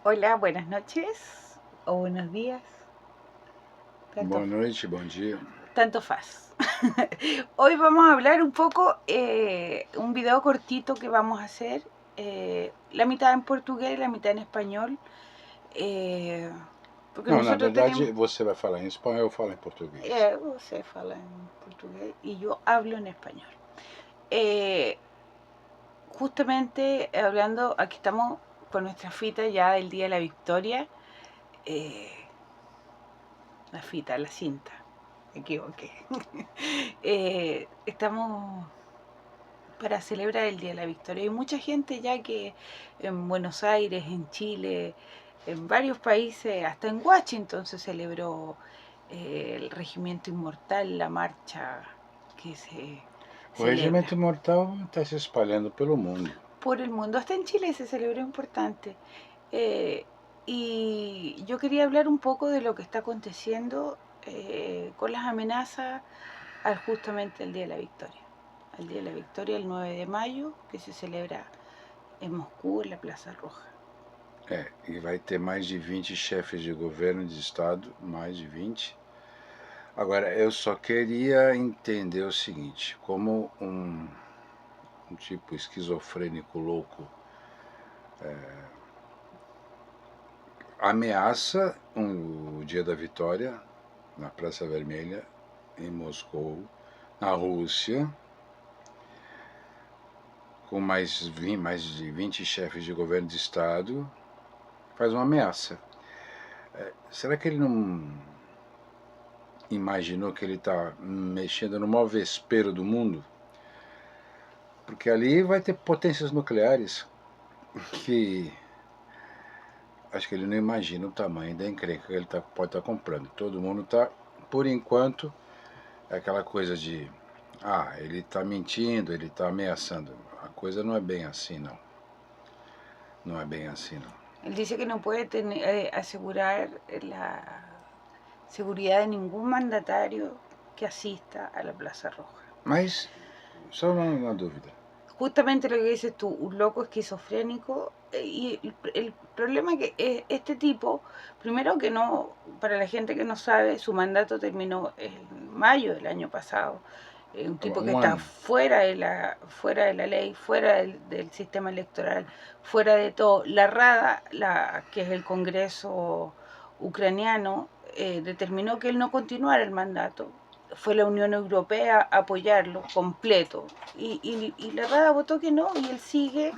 Hola, buenas noches o buenos días. Tanto, Boa noite, bom dia. tanto faz. Hoy vamos a hablar un poco, un video cortito que vamos a hacer, la mitad en portugués y la mitad en español, porque Não, na nosotros tenemos, verdade você vai falar em espanhol, eu falo em português. você fala en portugués y yo hablo en español. Eh, Justamente hablando, aquí estamos con nuestra fita ya del Día de la Victoria. eh, la fita, la cinta, me equivoqué. Estamos para celebrar el Día de la Victoria. Hay mucha gente ya que en Buenos Aires, en Chile, en varios países, hasta en Washington se celebró el Regimiento Inmortal, la marcha que se O celebra regimento imortal está se espalhando pelo mundo. por el mundo. Hasta en Chile se celebró importante. Eh, y yo quería hablar un poco de lo que está aconteciendo con las amenazas al justamente el Día de la Victoria. Al Día de la Victoria, el 9 de mayo, que se celebra en Moscú, en la Plaza Roja. E vai ter mais de 20 chefes de governo de estado, mais de 20. Agora, eu só queria entender o seguinte, como um tipo esquizofrênico louco ameaça o Dia da Vitória na Praça Vermelha, em Moscou, na Rússia, com mais de 20 chefes de governo de estado, faz uma ameaça. Será que ele não imaginou que ele está mexendo no maior vespeiro do mundo? Porque ali vai ter potências nucleares que acho que ele não imagina o tamanho da encrenca que ele pode estar comprando. Todo mundo está, por enquanto, é aquela coisa de ele está mentindo, ele está ameaçando. A coisa não é bem assim, não. Não é bem assim, não. Él dice que no puede asegurar la seguridad de ningún mandatario que asista a la Plaza Roja. Mas, só uma dúvida. Justamente lo que dices tú, un loco esquizofrénico. Y el problema es que este tipo, primero que no, para la gente que no sabe, su mandato terminó en mayo del año pasado. Un tipo que está Ano. fuera de la ley, fuera del sistema electoral, fuera de todo. La Rada, que es el Congreso ucraniano, determinó que él no continuara el mandato. Fue la Unión Europea a apoyarlo completo. Y la Rada votó que no, y él sigue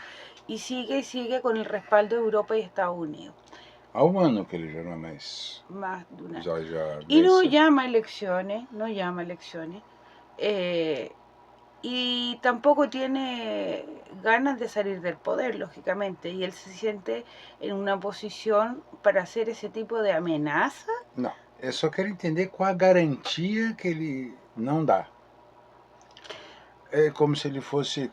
y sigue y sigue con el respaldo de Europa y Estados Unidos. Há um ano que ele já não é mais. Más de una. Já Y no venceu. llama elecciones, no llama elecciones. Eh, y tampoco tiene ganas de salir del poder, lógicamente, y él se siente en una posición para hacer ese tipo de amenaza. Não, eu só quero entender qual a garantia que ele não dá. É como se ele fosse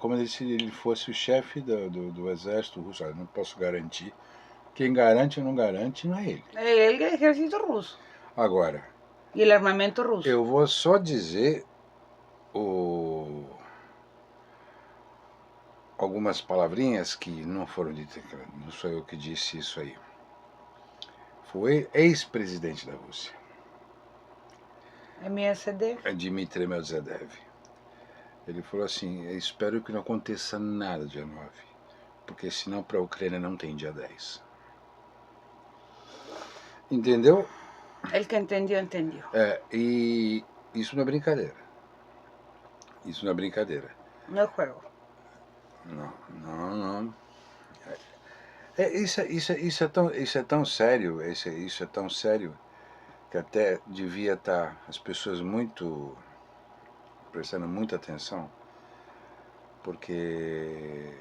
o chefe do exército russo. Eu não posso garantir. Quem garante ou não garante não é ele. El ejército ruso. Agora, Y el armamento ruso. eu vou só dizer algumas palavrinhas que não foram ditas, não sou eu que disse isso aí. Foi ex-presidente da Rússia, MSD. Dmitry Medvedev. Ele falou assim: eu espero que não aconteça nada dia 9, porque senão para a Ucrânia não tem dia 10. Entendeu? El que entendió, entendió. E isso não é brincadeira. Isso não é brincadeira. No es juego. Não. Isso é tão sério, isso é tão sério que até devia estar as pessoas prestando muita atenção, porque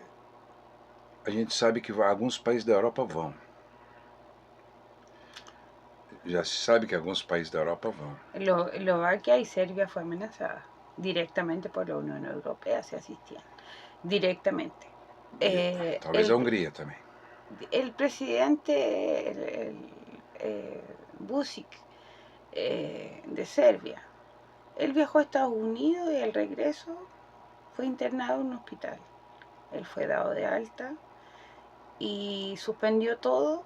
a gente sabe que alguns países da Europa vão. Já se sabe que alguns países da Europa vão. Eslovaquia y Serbia fue amenazada directamente por la Unión Europea, se asistían directamente. Talvez a Hungria também. El presidente Vucic de Serbia, él viajó a Estados Unidos y al regreso fue internado en un hospital. Él fue dado de alta y suspendió todo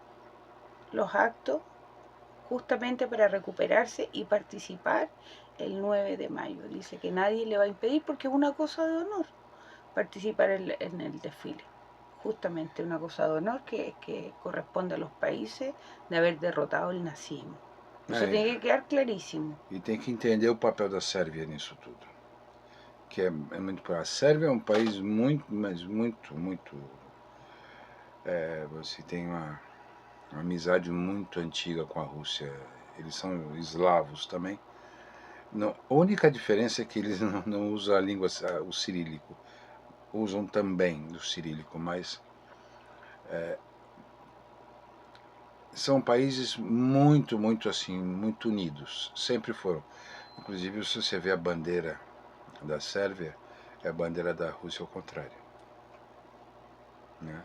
los actos justamente para recuperarse y participar el 9 de mayo. Dice que nadie le va a impedir porque es una cosa de honor participar en el desfile. Justamente una cosa de honor que corresponde a los países de haber derrotado el nazismo. Eso tiene que quedar clarísimo. E tem que entender o papel da Sérvia nisso tudo. Que é muito. A Sérvia é um país muito, mas muito. Você tem uma amizade muito antiga com a Rússia. Eles são eslavos também. Não, a única diferença é que eles não usam a língua, o cirílico. Usam também o cirílico, mas são países muito, muito assim, muito unidos. Sempre foram. Inclusive, se você vê a bandeira da Sérvia, é a bandeira da Rússia ao contrário. Né?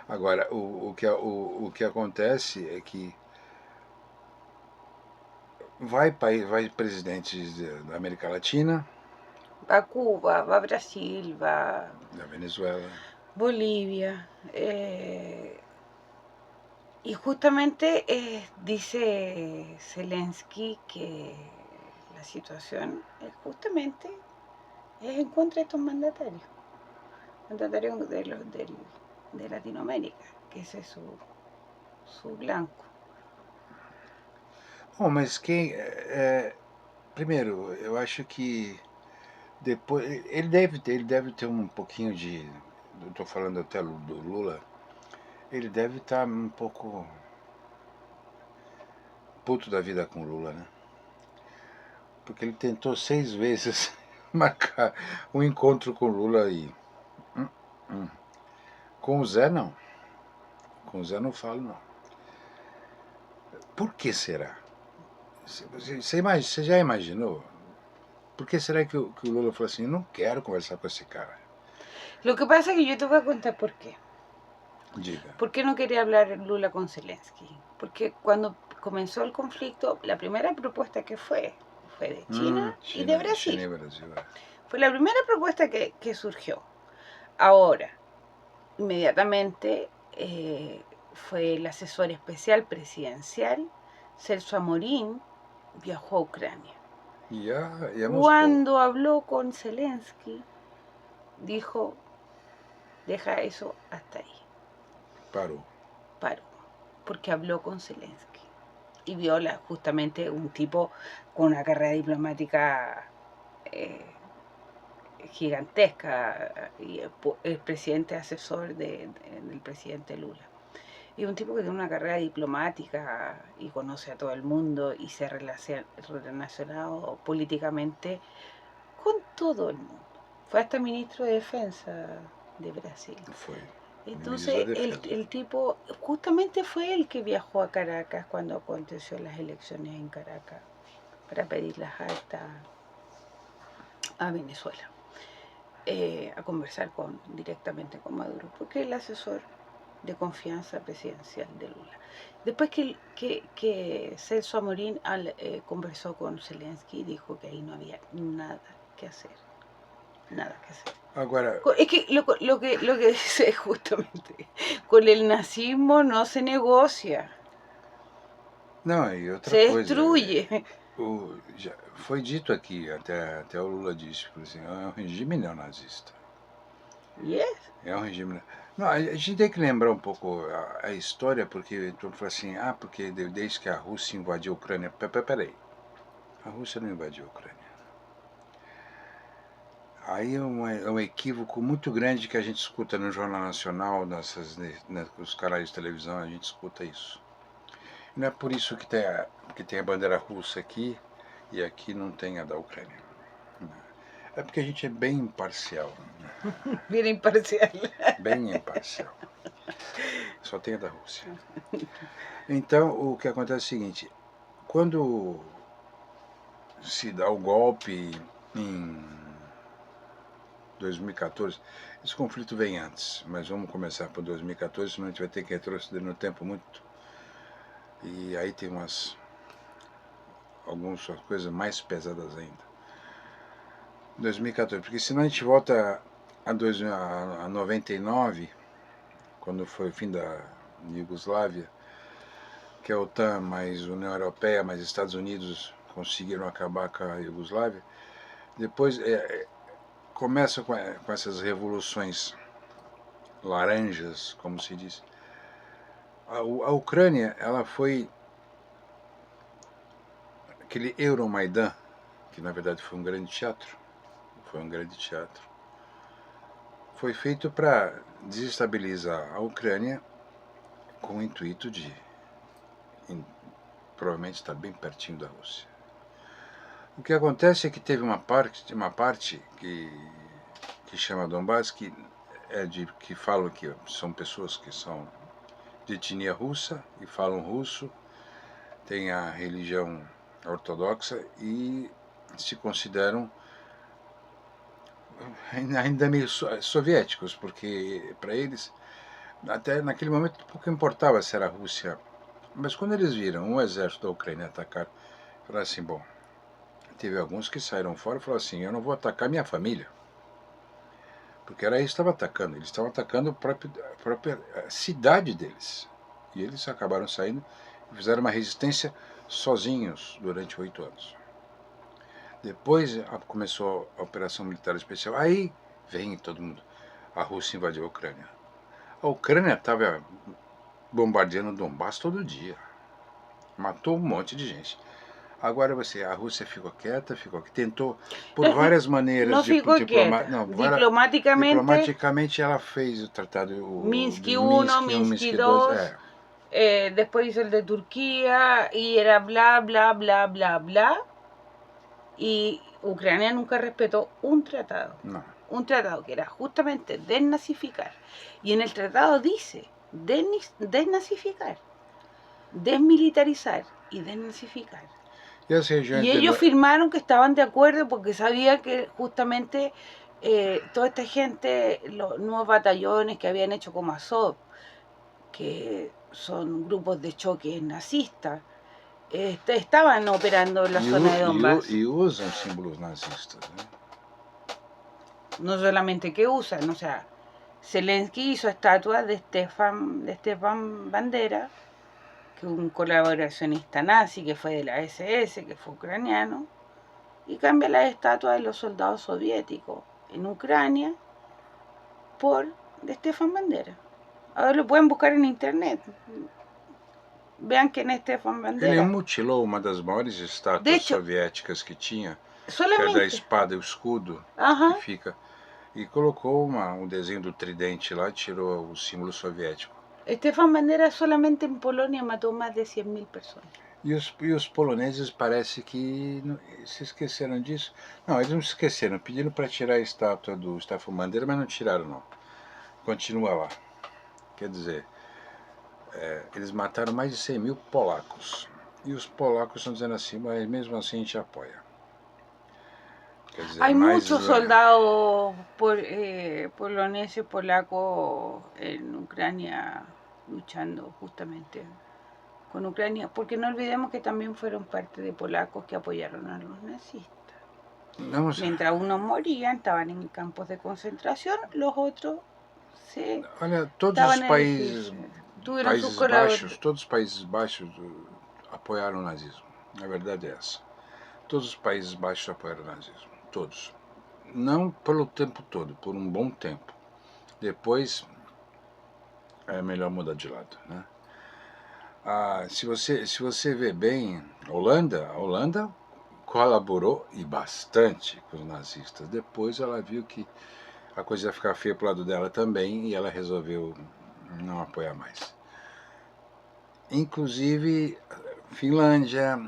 Agora, o que acontece é que vai presidentes da América Latina, Va a Cuba, va a Brasil, va da Venezuela, Bolivia. Y justamente dice Zelensky que la situación justamente es en contra de estos mandatarios de Latinoamérica, que ese es su blanco. Bom, mas quem. Primeiro, eu acho que depois. Ele deve ter um pouquinho de. Eu estou falando até do Lula. Ele deve estar um pouco puto da vida com o Lula, né? Porque ele tentou 6 vezes marcar um encontro com o Lula e. Com o Zé, não. Com o Zé não falo, não. Por que será? Você já imaginou? Por que será que o Lula falou assim, não quero conversar com esse cara? Lo que pasa es que yo te voy a contar por qué. Diga. ¿Por qué no quería hablar Lula con Zelensky? Porque cuando comenzó el conflicto, la primera propuesta que fue de China y de Brasil. China y Brasil. Fue la primera propuesta que surgió. Ahora, inmediatamente fue el asesor especial presidencial, Celso Amorín, viajó a Ucrania. Cuando habló con Zelensky, dijo, deja eso hasta ahí. Paró. Porque habló con Zelensky. Y vio justamente un tipo con una carrera diplomática gigantesca, y el presidente asesor del presidente Lula. Y un tipo que tiene una carrera diplomática y conoce a todo el mundo y se ha relacionado políticamente con todo el mundo. Fue hasta ministro de Defensa de Brasil. Entonces el tipo justamente fue el que viajó a Caracas cuando aconteció las elecciones en Caracas para pedir las actas a Venezuela, a conversar directamente con Maduro, porque es el asesor de confianza presidencial de Lula. Después que Celso Amorín conversó con Zelensky, dijo que ahí no había nada que hacer. Agora, es que lo que dice justamente, con el nazismo no se negocia. Não, e outra se coisa, destruye. Já foi dito aqui, até o Lula disse, assim, é um regime neonazista. Yes. É um regime. Não, a gente tem que lembrar um pouco a história, porque tu fala assim, porque desde que a Rússia invadiu a Ucrânia. Peraí. A Rússia não invadiu a Ucrânia. Aí é um equívoco muito grande que a gente escuta no Jornal Nacional, nos canais de televisão, a gente escuta isso. Não é por isso que tem a bandeira russa aqui e aqui não tem a da Ucrânia. É porque a gente é bem imparcial. Bem imparcial. Bem imparcial. Só tem a da Rússia. Então, o que acontece é o seguinte, quando se dá o golpe em 2014, esse conflito vem antes, mas vamos começar por 2014, senão a gente vai ter que retroceder no tempo muito. E aí tem algumas coisas mais pesadas ainda. 2014, porque senão a gente volta a 99, quando foi o fim da Iugoslávia, que a OTAN, mais União Europeia, mais Estados Unidos conseguiram acabar com a Iugoslávia. Depois começa com essas revoluções laranjas, como se diz. A Ucrânia, ela foi aquele Euromaidan, que na verdade foi um grande teatro, foi feito para desestabilizar a Ucrânia com o intuito de provavelmente estar bem pertinho da Rússia. O que acontece é que teve uma parte que chama Donbass, que falam que são pessoas que são de etnia russa e falam russo, têm a religião ortodoxa e se consideram ainda meio soviéticos, porque para eles, até naquele momento, pouco importava se era a Rússia. Mas quando eles viram o exército da Ucrânia atacar, falaram assim, bom, teve alguns que saíram fora e falaram assim, eu não vou atacar minha família. Porque era isso que estava atacando, eles estavam atacando a própria cidade deles. E eles acabaram saindo e fizeram uma resistência sozinhos durante 8 anos. Depois começou a Operação Militar Especial, aí vem todo mundo. A Rússia invadiu a Ucrânia. A Ucrânia estava bombardeando Donbass todo dia. Matou um monte de gente. Agora a Rússia ficou quieta, tentou por várias maneiras não ficou quieta. Diplomaticamente ela fez o tratado Minsk de 1, Minsk 1, Minsk Minsk 2, 2, después hizo el de Turquía y era bla, bla, bla, bla, bla. Y Ucrania nunca respetó un tratado. No. Un tratado que era justamente desnazificar. Y en el tratado dice desnazificar, desmilitarizar y desnazificar. Y ellos firmaron que estaban de acuerdo porque sabían que justamente toda esta gente, los nuevos batallones que habían hecho como Azov, que son grupos de choque nazistas, estaban operando en la zona de Donbass. Y usan símbolos nazistas, ¿no? No solamente que usan, o sea, Zelensky hizo estatuas de Stepan Bandera, que es un colaboracionista nazi que fue de la SS, que fue ucraniano, y cambia las estatuas de los soldados soviéticos en Ucrania por de Stepan Bandera. Ahora lo pueden buscar en internet. Vean quem é Stepan Bandera. Ele mutilou uma das maiores estátuas soviéticas que tinha, que é da espada e o escudo, que fica, e colocou um desenho do tridente lá e tirou o símbolo soviético. Stepan Bandera solamente em Polônia matou mais de 100.000 pessoas. E os poloneses parece que se esqueceram disso. Não, eles não se esqueceram, pediram para tirar a estátua do Stepan Bandera, mas não tiraram não. Continua lá. Quer dizer, eles mataram mais de 100.000 polacos. E os polacos estão dizendo assim, mas mesmo assim a gente apoia. Quer dizer, Hay muchos soldados poloneses, polacos en Ucrania luchando justamente con Ucrania, porque no olvidemos que también fueron parte de polacos que apoyaron a los nazistas. Mientras unos morían, estaban en campos de concentración, los otros se... Olha, todos os países baixos, todos os países baixos apoiaram o nazismo. A verdade é essa. Todos os países baixos apoiaram o nazismo. Todos. Não pelo tempo todo, por um bom tempo. Depois é melhor mudar de lado, né? Se você vê bem, a Holanda colaborou e bastante com os nazistas. Depois ela viu que a coisa ia ficar feia pro lado dela também e ela resolveu não apoiar mais. Inclusive Finlândia.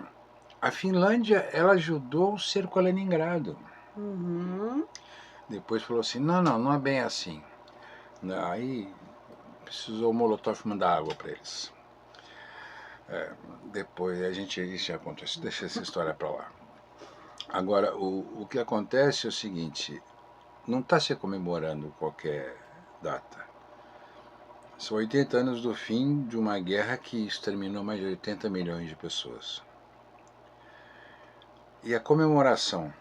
A Finlândia, ela ajudou o cerco a Leningrado. Depois falou assim, não é bem assim. Aí precisou o Molotov mandar água para eles. Depois a gente já contou isso, deixa essa história para lá. Agora, o que acontece é o seguinte, não está se comemorando qualquer data. São 80 anos do fim de uma guerra que exterminou mais de 80 milhões de pessoas. E a comemoração,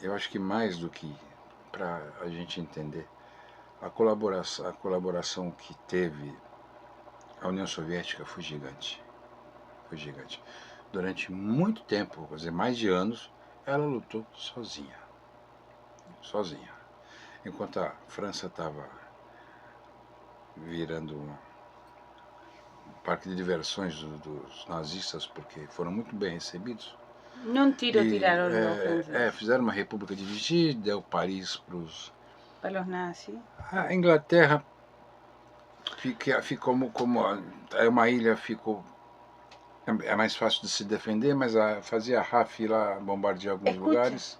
eu acho que mais do que para a gente entender, a colaboração que teve a União Soviética foi gigante. Foi gigante. Durante muito tempo, quer dizer, mais de anos, ela lutou sozinha. Sozinha. Enquanto a França estava virando um parque de diversões dos nazistas, porque foram muito bem recebidos. Num tiro tiraram los franceses. Fizeram uma república dividida, deu Paris Para los nazis. A Inglaterra ficou como é uma ilha, ficou é mais fácil de se defender, mas fazia a RAF ir lá bombardear alguns lugares.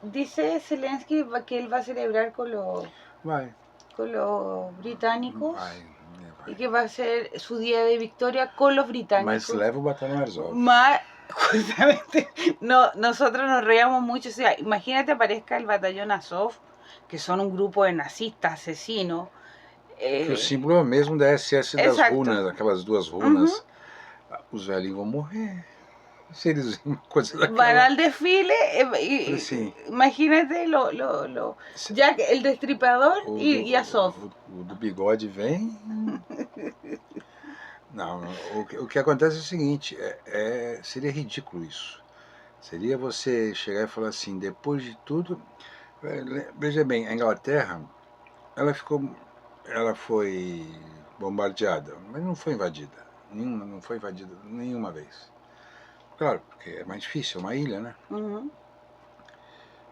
Dice Zelensky que él va a celebrar con los británicos y que va a ser su día de victoria con los británicos. Mas leva o batalhão Azov. Justamente, nosotros nos reíamos mucho. O sea, imagínate aparezca el batallón Azov, que son un grupo de nazistas asesinos. Que o símbolo é o mesmo da SS das runas, aquelas duas runas. Os velhinhos vão morrer. Se eles uma coisa daquela. Van al desfile y imagínate Jack el Destripador e Azov. O do bigode vem. Não, o que acontece é o seguinte, seria ridículo isso. Seria você chegar e falar assim, depois de tudo, veja bem, a Inglaterra, ela foi bombardeada, mas não foi invadida. Não foi invadida nenhuma vez. Claro, porque é mais difícil, é uma ilha, né?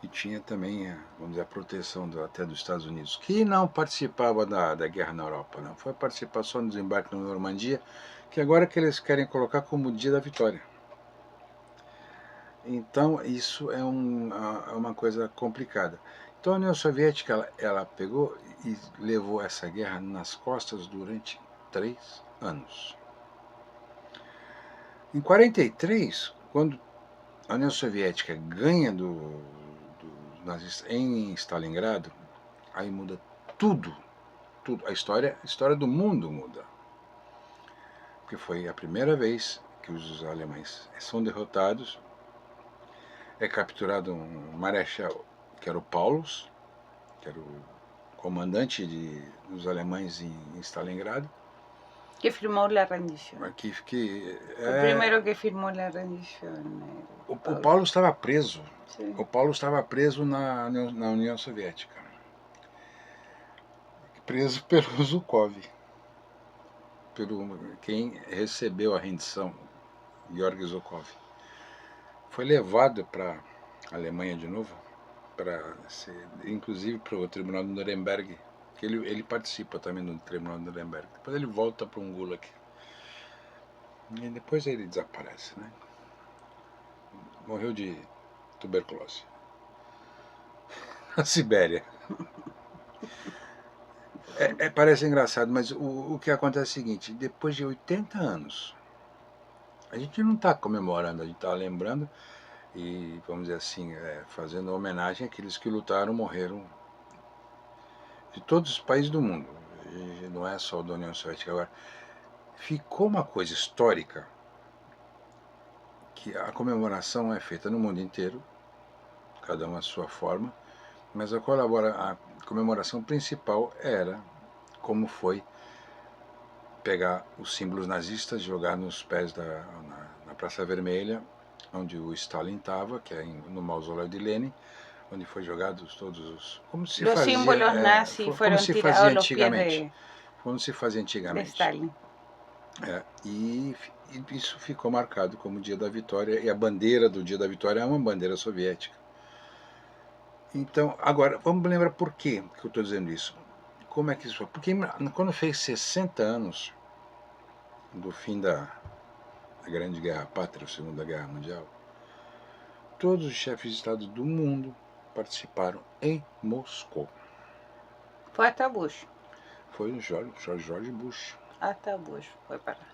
E tinha também, vamos dizer, a proteção até dos Estados Unidos, que não participava da guerra na Europa, não. Foi participar só no desembarque na Normandia, que agora que eles querem colocar como dia da vitória. Então, isso é uma coisa complicada. Então, a União Soviética, ela pegou e levou essa guerra nas costas durante 3 anos. Em 43, quando a União Soviética ganha dos nazistas em Stalingrado, aí muda tudo. A história do mundo muda. Porque foi a primeira vez que os alemães são derrotados. É capturado um marechal, que era o Paulus, que era o comandante dos alemães em Stalingrado. Que firmou a rendição. O primeiro que firmou a rendição. O Paulo estava preso. Sim. O Paulo estava preso na União Soviética. Preso pelo Zhukov. Quem recebeu a rendição, Georg Zhukov. Foi levado para a Alemanha de novo, inclusive para o Tribunal de Nuremberg. Que ele participa também do Tribunal de Nuremberg. Depois ele volta para um Gulag. E depois ele desaparece, né? Morreu de tuberculose. Na Sibéria. Parece engraçado, mas o que acontece é o seguinte, depois de 80 anos, a gente não está comemorando, a gente está lembrando e, vamos dizer assim, fazendo homenagem àqueles que lutaram, morreram de todos os países do mundo, e não é só da União Soviética. Agora, ficou uma coisa histórica, que a comemoração é feita no mundo inteiro, cada uma à sua forma, mas a comemoração principal era como foi pegar os símbolos nazistas, jogar nos pés na Praça Vermelha, onde o Stalin estava, que é no mausoléu de Lenin, onde foi jogados todos os... Como se os fazia, símbolos nazis foram tirados dos pés como se fazia antigamente. De Stalin. E isso ficou marcado como Dia da Vitória, e a bandeira do Dia da Vitória é uma bandeira soviética. Então, agora, vamos lembrar por que eu estou dizendo isso. Como é que isso foi? Porque quando fez 60 anos do fim da Grande Guerra Pátria, a Segunda Guerra Mundial, todos os chefes de Estado do mundo participaram em Moscou. Foi até Bush. Foi o George Bush. Até Bush foi para lá.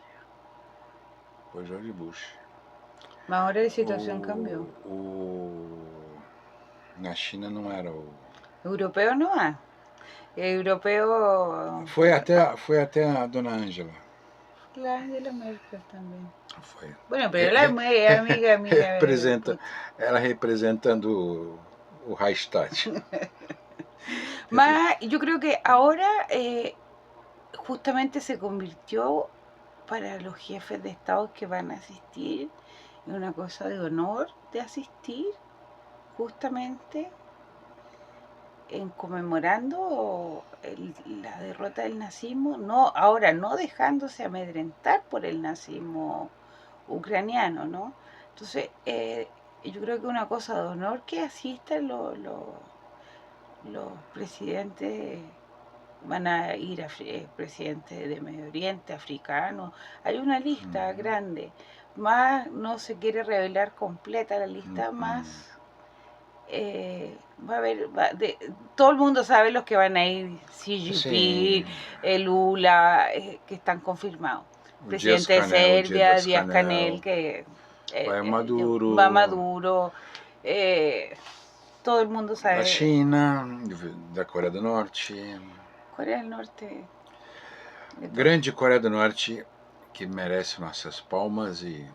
Foi George Bush. Mas agora a situação cambiou. Na China não era o... Europeu não é. Europeu... Foi até a dona Angela. La Angela Merkel também. Foi. Bueno, pero ela é amiga minha. Ela representando o Reichstag. Mas eu creio que agora justamente se convirtió para los jefes de Estado que van a asistir, es una cosa de honor de asistir, justamente en conmemorando la derrota del nazismo, no, ahora no dejándose amedrentar por el nazismo ucraniano, ¿no? Entonces, yo creo que una cosa de honor que asistan los presidentes, van a ir presidentes de Medio Oriente, africanos, hay una lista grande, más no se quiere revelar completa la lista, más va a haber, todo el mundo sabe los que van a ir, Xi Jinping, Lula, que están confirmados. Presidente de Serbia, Díaz-Canel, que vai Maduro, va Maduro, todo el mundo sabe. a China, da Coreia do Norte. Coreia del Norte. Grande Coreia do Norte, que merece nossas palmas e...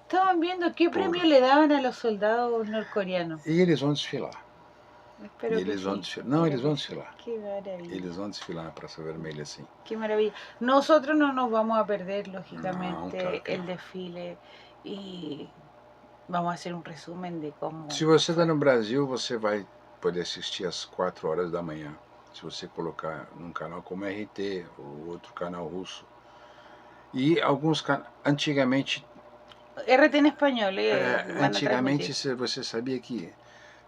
Estaban viendo qué premio le daban a los soldados norcoreanos. E eles vão desfilar. Espero e eles que vão sí. desfilar. Não, eles vão desfilar. Qué maravilla. Eles vão desfilar na Praça Vermelha, sim. Qué maravilla. Nosotros no nos vamos a perder, lógicamente, Não, claro que el não. desfile y vamos a hacer un resumen de cómo... Se você está no Brasil, você vai poder assistir às 4 horas da manhã. Se você colocar num canal como RT ou outro canal russo. E alguns antigamente... RT em espanhol, antigamente você sabia que,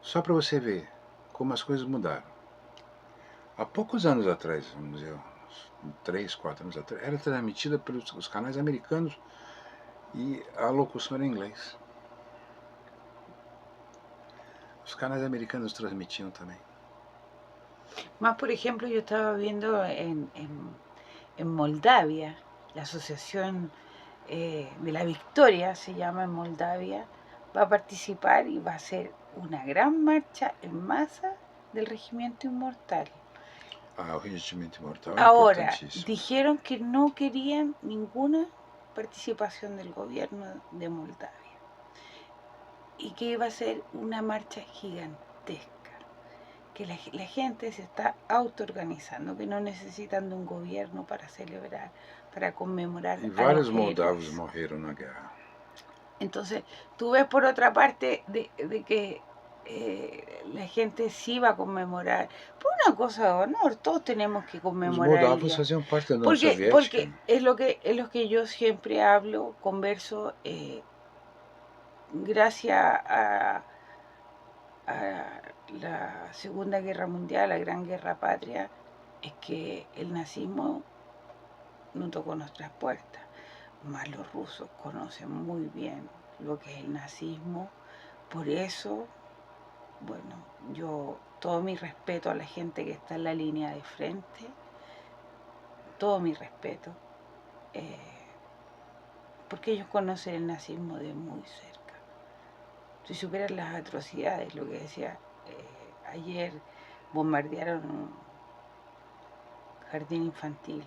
só para você ver como as coisas mudaram. Há poucos anos atrás, vamos dizer, 3, 4 anos atrás, era transmitida pelos canais americanos e a locução era em inglês. Os canais americanos transmitiam também. Mas, por ejemplo, yo estaba viendo en Moldavia, la asociación de la Victoria, se llama en Moldavia, va a participar y va a hacer una gran marcha en masa del Regimiento Inmortal. Ah, o Regimiento Inmortal. Ahora, dijeron que no querían ninguna participación del gobierno de Moldavia y que iba a ser una marcha gigantesca, que la gente se está autoorganizando, que no necesitan de un gobierno para celebrar, para conmemorar. Y varios moldavos murieron en la guerra. Entonces, tú ves por otra parte de que la gente sí va a conmemorar. Por una cosa de honor, todos tenemos que conmemorar. Los moldavos hacían parte de la Unión Soviética. Porque es lo que yo siempre hablo, converso, gracias a la Segunda Guerra Mundial, la Gran Guerra Patria, es que el nazismo no tocó nuestras puertas. Más los rusos conocen muy bien lo que es el nazismo. Por eso, bueno, yo todo mi respeto a la gente que está en la línea de frente, todo mi respeto, porque ellos conocen el nazismo de muy cerca. Si supieran las atrocidades, lo que decía, ayer bombardearon un jardín infantil,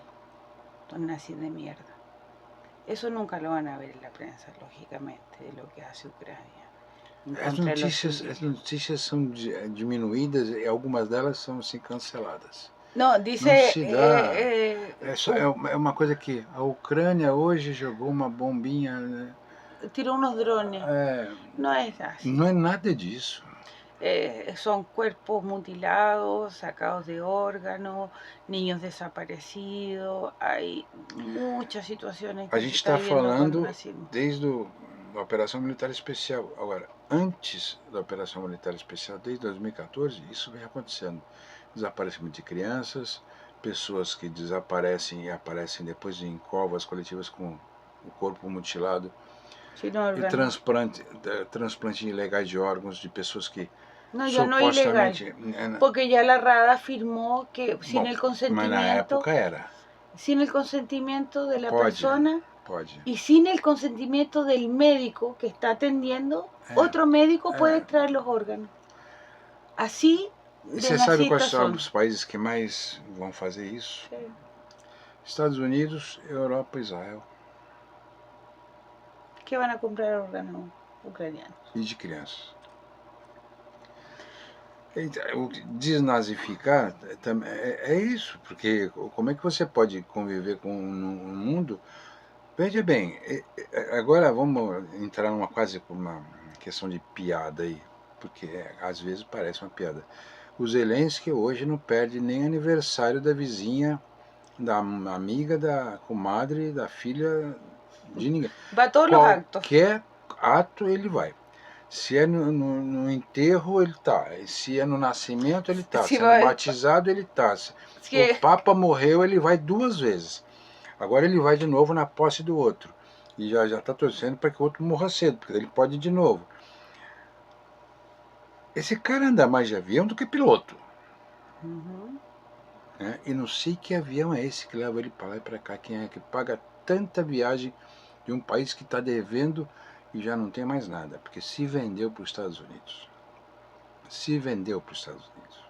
los nazis de mierda. Eso nunca lo van a ver en la prensa, lógicamente, de lo que hace Ucrania. As notícias são diminuídas e algumas delas são assim canceladas. Não, dice, não se dá. É uma coisa que a Ucrânia hoje jogou uma bombinha. Né? Tirou uns drones. Não é assim. Não é nada disso. Son cuerpos mutilados, sacados de órganos, niños desaparecidos, hay muchas situaciones que a gente está falando desde a Operação Militar Especial. Agora, antes da Operação Militar Especial, desde 2014, isso vem acontecendo. Desaparecimento de crianças, pessoas que desaparecem e aparecem depois em covas coletivas com o corpo mutilado, e transplante ilegais de órgãos de pessoas que no, ya no es ilegal, porque ya la Rada afirmó que sin el consentimiento, mas na época era. Sin el consentimiento de la persona pode. Y sin el consentimiento del médico que está atendiendo, otro médico puede extraer los órganos. Así de Você sabe quais são os países que mais vão fazer isso? Sim. Estados Unidos, Europa e Israel. Que vão comprar órgãos ucranianos. E de crianças. O desnazificar é isso, porque como é que você pode conviver com um mundo Veja bem, agora vamos entrar numa quase uma questão de piada aí, porque às vezes parece uma piada. O Zelensky hoje não perde nem aniversário da vizinha, da amiga, da comadre, da filha, de ninguém. Va a todos los actos. Qualquer ato ele vai. Se é no enterro, ele tá. Se é no nascimento, ele tá. Si Se é no va- batizado, ele tá. si O es- Papa morreu, ele vai 2 vezes. Agora ele vai de novo na posse do outro. E já está torcendo para que o outro morra cedo, porque ele pode ir de novo. Esse cara anda mais de avião do que piloto. Uhum. Né? E não sei que avião é esse que leva ele para lá e para cá. Quem é que paga tanta viagem de um país que está devendo e já não tem mais nada? Porque se vendeu para os Estados Unidos. Se vendeu para os Estados Unidos.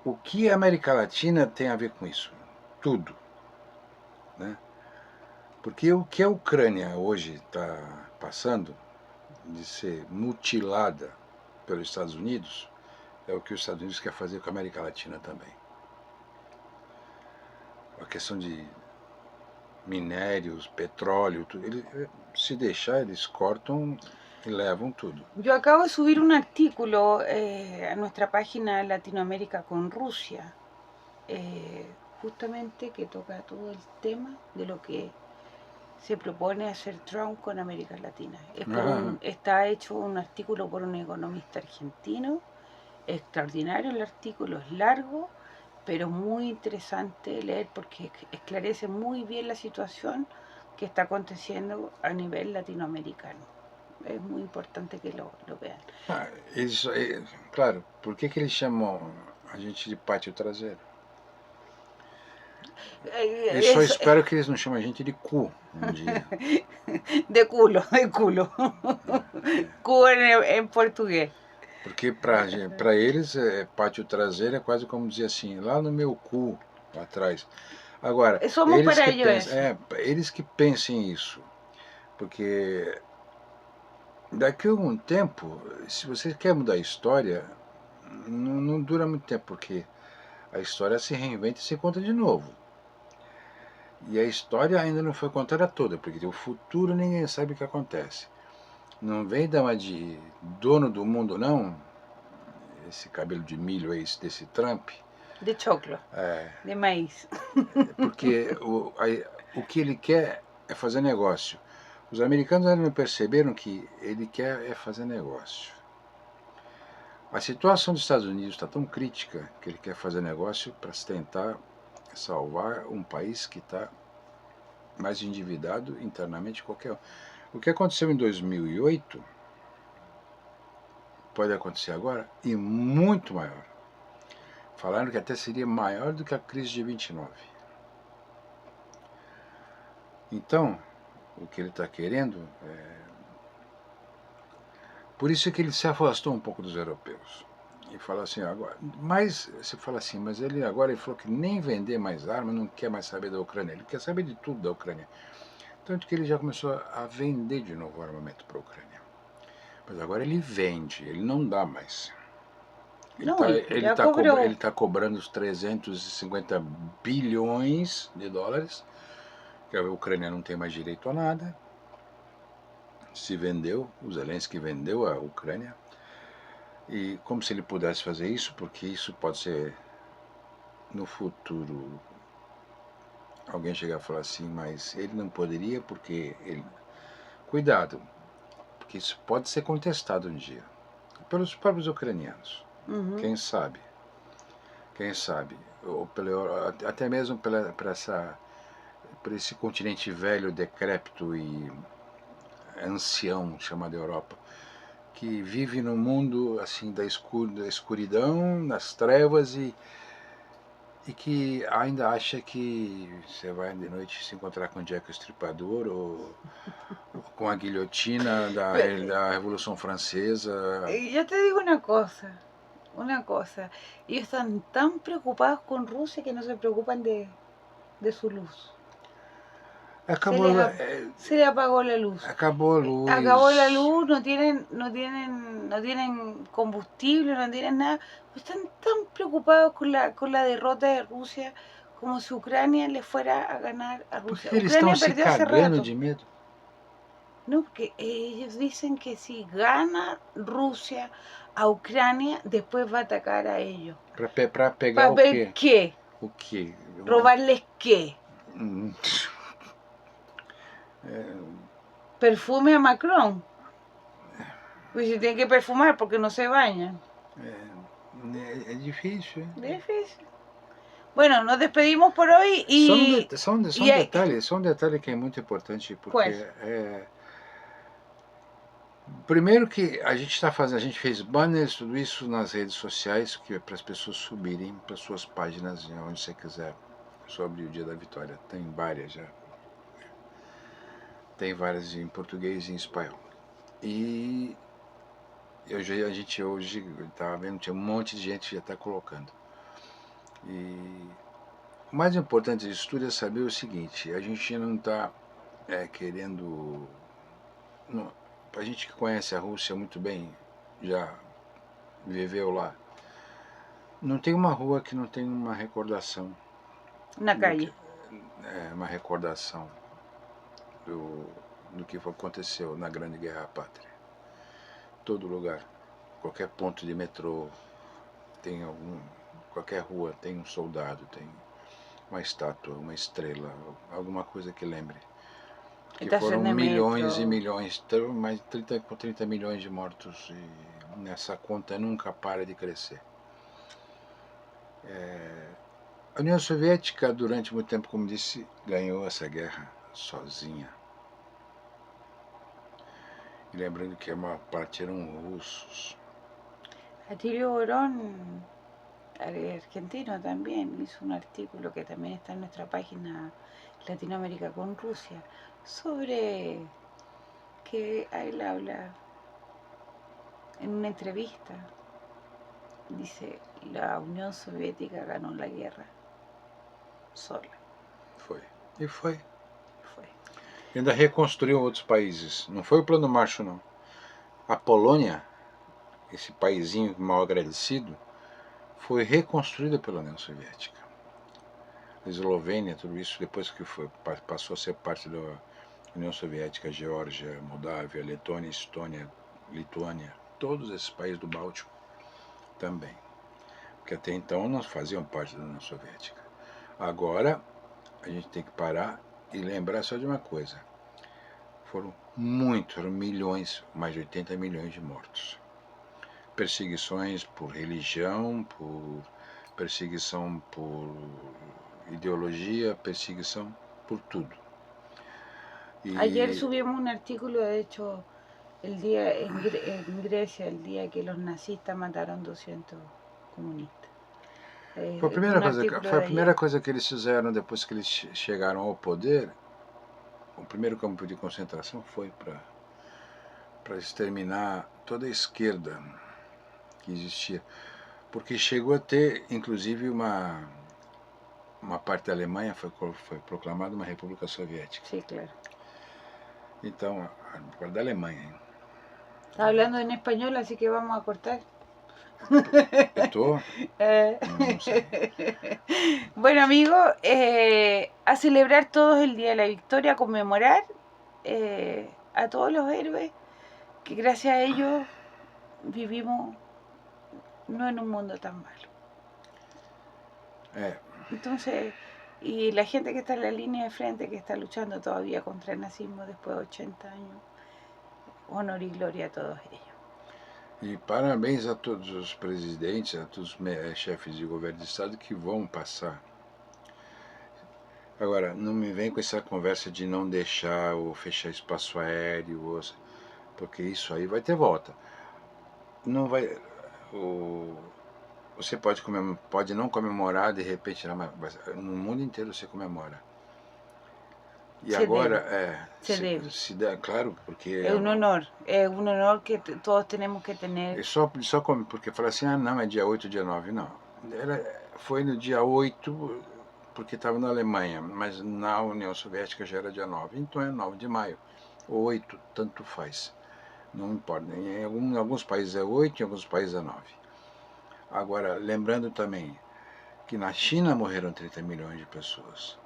O que a América Latina tem a ver com isso? Tudo. Né? Porque o que a Ucrânia hoje está passando, de ser mutilada pelos Estados Unidos, é o que os Estados Unidos quer fazer com a América Latina também. A questão de minérios, petróleo, tudo, se deixar, eles cortam e levam tudo. Yo acabo de subir un artículo a nuestra página Latinoamérica con Rusia, justamente que toca todo el tema de lo que se propone hacer Trump con América Latina. Está hecho un artículo por un economista argentino, extraordinario el artículo, es largo, pero muy interesante leer porque esclarece muy bien la situación que está aconteciendo a nivel latinoamericano. Es muy importante que lo vean. Claro, por que eles chamam a gente de pátio traseiro? Eu só espero que eles não chamem a gente de cu um dia. De culo, de culo. Cu em português. Porque para eles, pátio traseiro é quase como dizer assim, lá no meu cu, lá atrás. Agora, Somos para ellos eles que pensem isso. Porque daqui a algum tempo, se você quer mudar a história, não dura muito tempo, porque a história se reinventa e se conta de novo. E a história ainda não foi contada toda, porque o futuro ninguém sabe o que acontece. Não vem dar de dono do mundo, não, esse cabelo de milho aí, desse Trump. De choclo, de maíz. Porque o que ele quer é fazer negócio. Os americanos ainda não perceberam que ele quer fazer negócio. A situação dos Estados Unidos está tão crítica que ele quer fazer negócio para tentar salvar um país que está mais endividado internamente que qualquer um. O que aconteceu em 2008 pode acontecer agora e muito maior. Falaram que até seria maior do que a crise de 29. Então, o que ele está querendo Por isso é que ele se afastou um pouco dos europeus. E fala assim, agora, mas você fala assim, mas ele agora ele falou que nem vender mais armas, não quer mais saber da Ucrânia, ele quer saber de tudo da Ucrânia. Tanto que ele já começou a vender de novo armamento para a Ucrânia. Mas agora ele vende, ele não dá mais. Ele está cobrando os 350 bilhões de dólares, que a Ucrânia não tem mais direito a nada. Se vendeu, o Zelensky vendeu a Ucrânia. E como se ele pudesse fazer isso, porque isso pode ser no futuro alguém chegar a falar assim, mas ele não poderia porque ele... Cuidado, porque isso pode ser contestado um dia pelos próprios ucranianos. Uhum. Quem sabe? Ou até mesmo por esse continente velho, decrépito e ancião chamado Europa, que vive no mundo assim da escuridão, das trevas e que ainda acha que você vai de noite se encontrar com Jack o Estripador ou com a guilhotina da Revolução Francesa. Yo te digo una cosa. Ellos están tan preocupados con Rusia que no se preocupan de su luz. Se le apagó la luz. Acabó a luz. Acabó la luz, no tienen combustible, no tienen nada. Están tan preocupados con la derrota de Rusia como si Ucrania le fuera a ganar a Por Rusia. que eles estão Ucrania se perdió hace cagando rato. de medo? No, porque ellos dicen que si gana Rusia a Ucrania, después va a atacar a ellos. Para pegar ¿Para o ver quê? qué? O quê? ¿Robarles qué? Perfume a Macron. Pues se tienen que perfumar porque no se bañan. É difícil. Difícil. Bueno, nos despedimos por hoy y... Só um detalhe que é muito importante, porque primeiro que a gente fez banners, tudo isso nas redes sociais, que é para as pessoas subirem para suas páginas, onde você quiser, sobre o Dia da Vitória. Tem várias já. Tem várias em português e em espanhol. E a gente hoje estava vendo, tinha um monte de gente que já está colocando. E o mais importante disso tudo é saber o seguinte: a gente não está querendo. A gente que conhece a Rússia muito bem, já viveu lá, não tem uma rua que não tem uma recordação. Na calle. Uma recordação do que aconteceu na Grande Guerra Pátria. Todo lugar, qualquer ponto de metrô, tem qualquer rua tem um soldado, tem uma estátua, uma estrela, alguma coisa que lembre. Que foram milhões e milhões, mais de 30 milhões de mortos, e nessa conta nunca para de crescer. A União Soviética, durante muito tempo, como disse, ganhou essa guerra sozinha. E lembrando que a maior parte eram russos. Atilio Borón, argentino también, hizo un artículo que también está en nuestra página Latinoamérica con Rusia, sobre que él habla en una entrevista, dice, la Unión Soviética ganó la guerra sola. Foi. E foi. Foi. Ainda reconstruiu outros países. Não foi o Plano Marshall, não. A Polônia, esse paizinho mal agradecido, foi reconstruída pela União Soviética. A Eslovênia, tudo isso, depois que passou a ser parte da União Soviética, Geórgia, Moldávia, Letônia, Estônia, Lituânia, todos esses países do Báltico também. Porque até então não faziam parte da União Soviética. Agora, a gente tem que parar e lembrar só de uma coisa. Foram milhões, mais de 80 milhões de mortos. Perseguições por religião, por perseguição por ideologia, perseguição por tudo. Ayer subimos un artículo, de hecho, el día en Grecia, el día que los nazistas mataron 200 comunistas. Foi a primeira coisa que eles fizeram depois que eles chegaram ao poder. O primeiro campo de concentração foi para exterminar toda a esquerda que existia. Porque chegou a ter, inclusive, uma parte da Alemanha foi proclamada uma república soviética. Sí, claro. Então, agora da Alemanha. Está hablando en español, así que vamos a cortar. Eu tô? Não sei. Bueno, amigos, a celebrar todos el Día de la Victoria, a conmemorar a todos los héroes, que gracias a ellos vivimos no en un mundo tan malo. Entonces, y la gente que está en la línea de frente, que está luchando todavía contra el nazismo después de 80 años, honor y gloria a todos ellos. E parabéns a todos os presidentes, a todos os chefes de governo de Estado que vão passar. Agora, não me vem com essa conversa de não deixar ou fechar espaço aéreo, porque isso aí vai ter volta. Não vai... Você pode não comemorar, de repente, no mundo inteiro você comemora. E agora, se dá, claro, porque... É um honor que todos temos que ter. Só porque fala assim, não, é dia 8, dia 9, não. Foi no dia 8, porque estava na Alemanha, mas na União Soviética já era dia 9, então é 9 de maio. 8, tanto faz. Não importa, em alguns países é 8, em alguns países é 9. Agora, lembrando também que na China morreram 30 milhões de pessoas.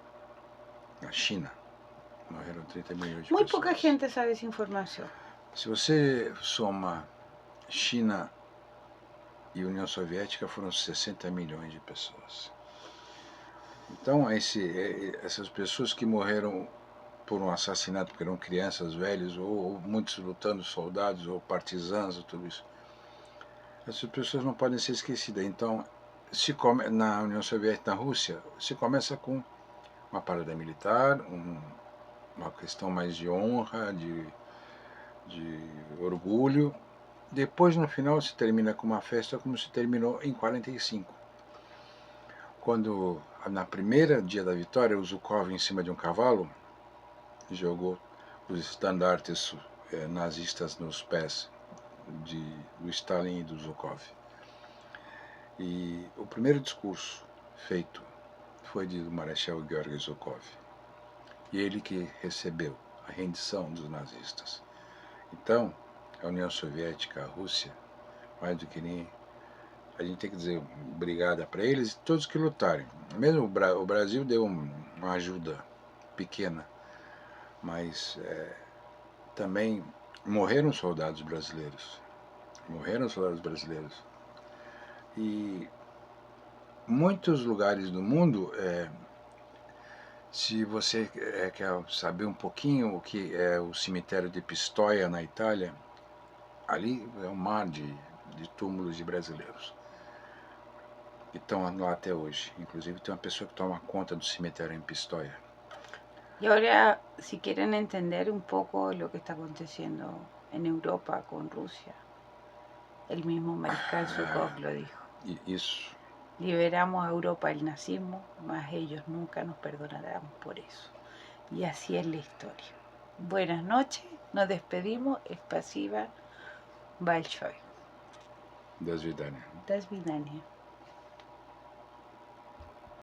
Na China morreram 30 milhões de Muy pessoas. poca gente sabe esa información. Se você soma China e União Soviética, foram 60 milhões de pessoas. Então, essas pessoas que morreram por um assassinato, porque eram crianças, velhos, ou muitos lutando, soldados, ou partisãs, ou tudo isso, essas pessoas não podem ser esquecidas. Então, na União Soviética, na Rússia, se começa com uma parada militar, uma questão mais de honra, de orgulho. Depois, no final, se termina com uma festa como se terminou em 45. Quando, na primeira dia da vitória, o Zhukov, em cima de um cavalo, jogou os estandartes nazistas nos pés do Stalin e do Zhukov. E o primeiro discurso feito foi do Marechal Georgy Zhukov. E ele que recebeu a rendição dos nazistas. Então, a União Soviética, a Rússia, mais do que nem... A gente tem que dizer obrigada para eles e todos que lutarem. Mesmo o Brasil deu uma ajuda pequena, mas também morreram soldados brasileiros. Morreram soldados brasileiros. E muitos lugares do mundo, se você quer saber um pouquinho o que é o cemitério de Pistoia, na Itália, ali é um mar de túmulos de brasileiros. Que estão lá até hoje. Inclusive tem uma pessoa que toma conta do cemitério em Pistoia. Y ahora, si quieren entender un poco lo que está aconteciendo en Europa con Rusia, el mismo Mariscal Zhukov lo dijo. Isso. Liberamos a Europa del nazismo, mas ellos nunca nos perdonarán por eso. Y así es la historia. Buenas noches, nos despedimos. Spasiba Большое. До свидания. До свидания.